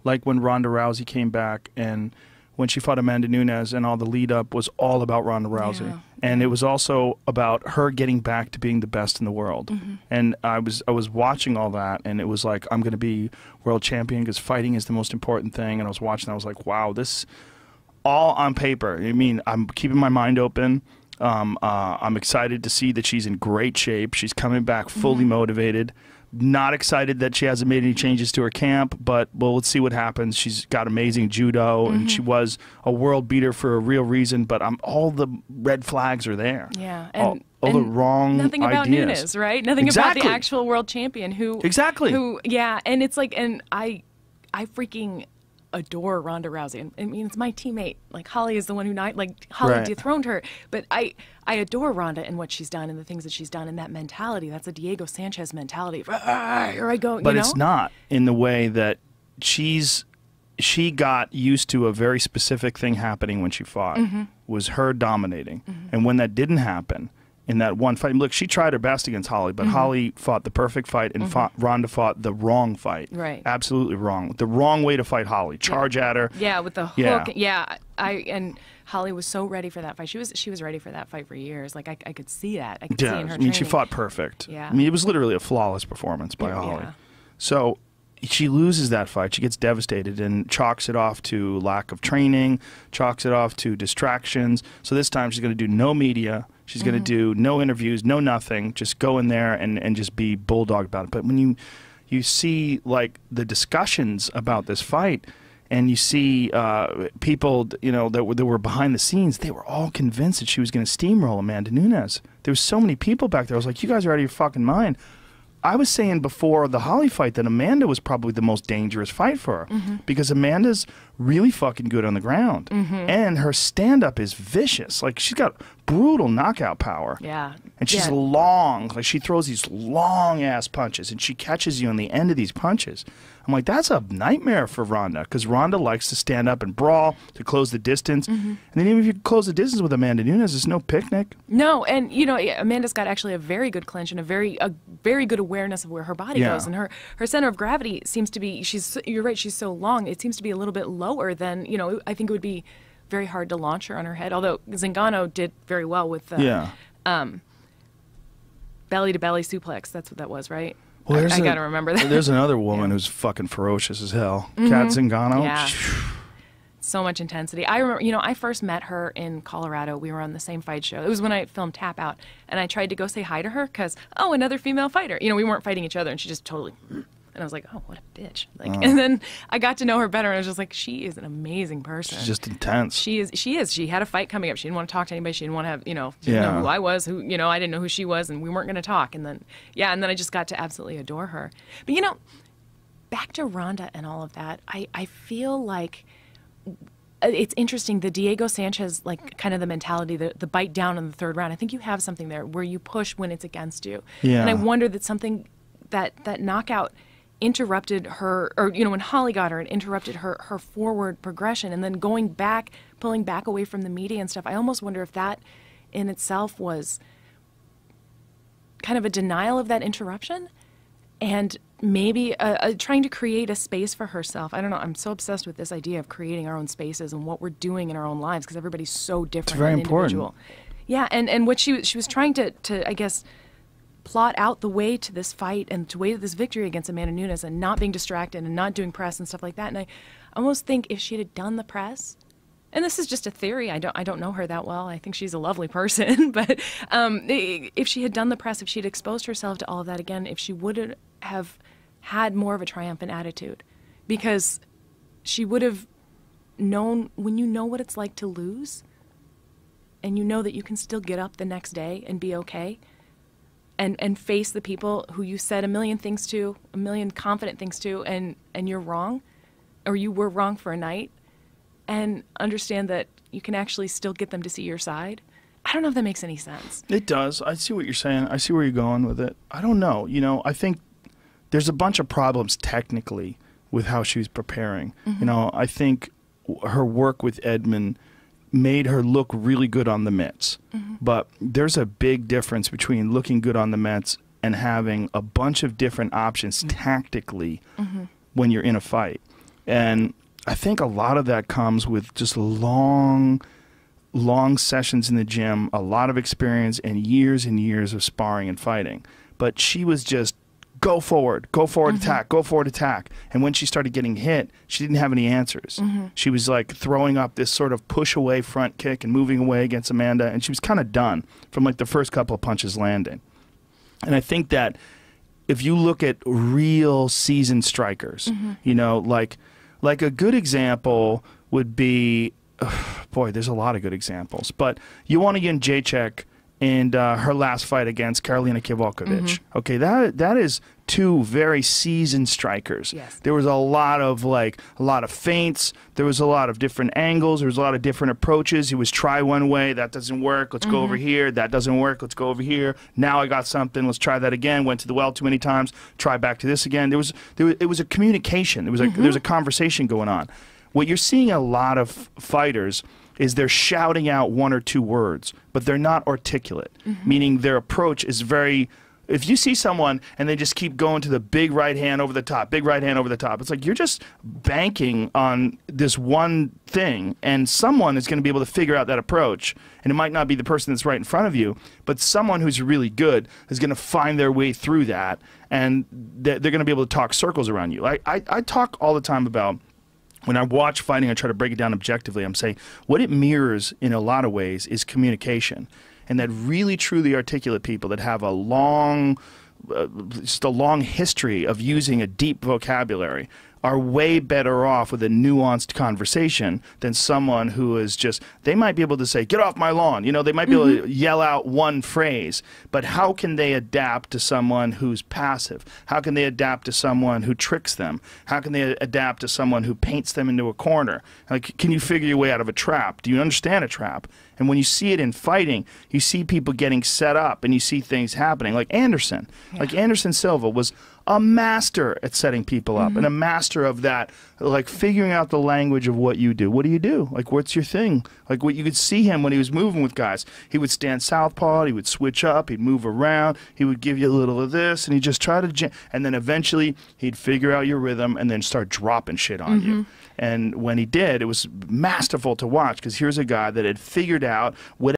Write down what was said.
like when Ronda Rousey came back and when she fought Amanda Nunes, and all the lead up was all about Ronda Rousey. Yeah. And it was also about her getting back to being the best in the world. And I was watching all that, and it was like, I'm going to be world champion because fighting is the most important thing. And I was watching, I was like, wow, this all on paper. I mean, I'm keeping my mind open. I'm excited to see that she's in great shape. She's coming back fully motivated. Not excited that she hasn't made any changes to her camp, but well, let's see what happens. She's got amazing judo, and she was a world beater for a real reason, but all the red flags are there. Yeah. All the wrong nothing about ideas. Nunes, right? Nothing about the actual world champion who... Exactly. Yeah, and it's like, and I freaking adore Ronda Rousey. I mean, it's my teammate. Like, Holly is the one who Holly dethroned her. But I adore Ronda and what she's done and the things that she's done and that mentality. That's a Diego Sanchez mentality. Here I go. But it's not in the way that she got used to a very specific thing happening when she fought, was her dominating. And when that didn't happen, in that one fight, look, she tried her best against Holly, but Holly fought the perfect fight, and Ronda fought the wrong fight. Right. Absolutely wrong. The wrong way to fight Holly. Charge at her. Yeah, with the hook. Yeah. And Holly was so ready for that fight. She was ready for that fight for years. Like, I could see that. I could see in her training. She fought perfect. Yeah. I mean, it was literally a flawless performance by Holly. Yeah. So she loses that fight. She gets devastated and chalks it off to lack of training, chalks it off to distractions. So this time she's going to do no media. She's going to do no interviews, no nothing. Just go in there and just be bulldog about it. But when you see like the discussions about this fight, and you see people that were behind the scenes, they were all convinced that she was going to steamroll Amanda Nunes. There was so many people back there. I was like, you guys are out of your fucking mind. I was saying before the Holly fight that Amanda was probably the most dangerous fight for her because Amanda's really fucking good on the ground. And her stand-up is vicious. Like, she's got brutal knockout power. Yeah. And she's long. Like, she throws these long-ass punches, and she catches you on the end of these punches. I'm like, that's a nightmare for Ronda because Ronda likes to stand up and brawl to close the distance. And then even if you close the distance with Amanda Nunes, it's no picnic. No, and Amanda's got actually a very good clinch and a very good awareness of where her body goes, and her center of gravity seems to be. You're right. She's so long. It seems to be a little bit lower than I think it would be very hard to launch her on her head. Although Zingano did very well with the belly to belly suplex. That's what that was, right? Well, I got to remember that. There's another woman who's fucking ferocious as hell. Kat Zingano. Yeah. So much intensity. I remember, I first met her in Colorado. We were on the same fight show. It was when I filmed Tap Out, and I tried to go say hi to her because, another female fighter. We weren't fighting each other, and she just totally... And I was like, oh, what a bitch. And then I got to know her better, and I was just like, she is an amazing person. She's just intense. She is. She had a fight coming up. She didn't want to talk to anybody. She didn't want to have, she didn't know who I was, I didn't know who she was, and we weren't going to talk. And then, and then I just got to absolutely adore her. But, back to Ronda and all of that, I feel like it's interesting, the Diego Sanchez, kind of the mentality, the bite down in the third round. I think you have something there where you push when it's against you. Yeah. And I wonder that something, that knockout interrupted her, or when Holly got her, it interrupted her forward progression, and then going back, pulling back away from the media and stuff. I almost wonder if that in itself was kind of a denial of that interruption, and maybe trying to create a space for herself. I don't know. I'm so obsessed with this idea of creating our own spaces and what we're doing in our own lives because everybody's so different. It's very and important. Yeah, and what she was trying to I guess plot out the way to this fight and the way to this victory against Amanda Nunes and not being distracted and not doing press and stuff like that. And I almost think if she had done the press, and this is just a theory, I don't know her that well. I think she's a lovely person, but if she had done the press, if she had exposed herself to all of that again, if she would have had more of a triumphant attitude, because she would have known, when you know what it's like to lose, and you know that you can still get up the next day and be okay, and face the people who you said a million things to, a million confident things to, and you're wrong, or you were wrong for a night, and understand that you can actually still get them to see your side. I don't know if that makes any sense. It does. I see what you're saying. I see where you're going with it. I don't know. I think there's a bunch of problems technically with how she was preparing. I think her work with Edmond made her look really good on the mitts. But there's a big difference between looking good on the mitts and having a bunch of different options tactically when you're in a fight. And I think a lot of that comes with just long sessions in the gym, a lot of experience, and years of sparring and fighting. But she was just go forward, attack, go forward, attack. And when she started getting hit, she didn't have any answers. She was like throwing up this sort of push away front kick and moving away against Amanda, and she was kind of done from like the first couple of punches landing. And I think that if you look at real seasoned strikers, you know, like a good example would be, boy, there's a lot of good examples, but Joanna Jędrzejczyk in her last fight against Karolina Kowalkiewicz. Okay, that is two very seasoned strikers. Yes. There was a lot of feints. There was a lot of different angles. There was a lot of different approaches. It was try one way, that doesn't work. Let's go over here. That doesn't work. Let's go over here. Now I got something. Let's try that again. Went to the well too many times. Try back to this again. It was a communication. There was a conversation going on. What you're seeing a lot of fighters is they're shouting out one or two words, but they're not articulate, meaning their approach is very... If you see someone and they just keep going to the big right hand over the top, big right hand over the top, it's like you're just banking on this one thing, and someone is going to be able to figure out that approach, and it might not be the person that's right in front of you, but someone who's really good is going to find their way through that, and they're going to be able to talk circles around you. I talk all the time about... When I watch fighting, I try to break it down objectively. I'm saying what it mirrors in a lot of ways is communication. And that really, truly articulate people that have a just a long history of using a deep vocabulary are way better off with a nuanced conversation than someone who is just, they might be able to say, get off my lawn. You know, they might be able to yell out one phrase, but how can they adapt to someone who's passive? How can they adapt to someone who tricks them? How can they adapt to someone who paints them into a corner? Like, can you figure your way out of a trap? Do you understand a trap? And when you see it in fighting, you see people getting set up and you see things happening. Like Anderson. Like Anderson Silva was a master at setting people up and a master of that, like figuring out the language of what you do. What do you do? Like, what's your thing? Like, what you could see him when he was moving with guys. He would stand southpaw, he would switch up, he'd move around, he would give you a little of this, and he'd just try to, and then eventually he'd figure out your rhythm and then start dropping shit on you. And when he did, it was masterful to watch, because here's a guy that had figured out what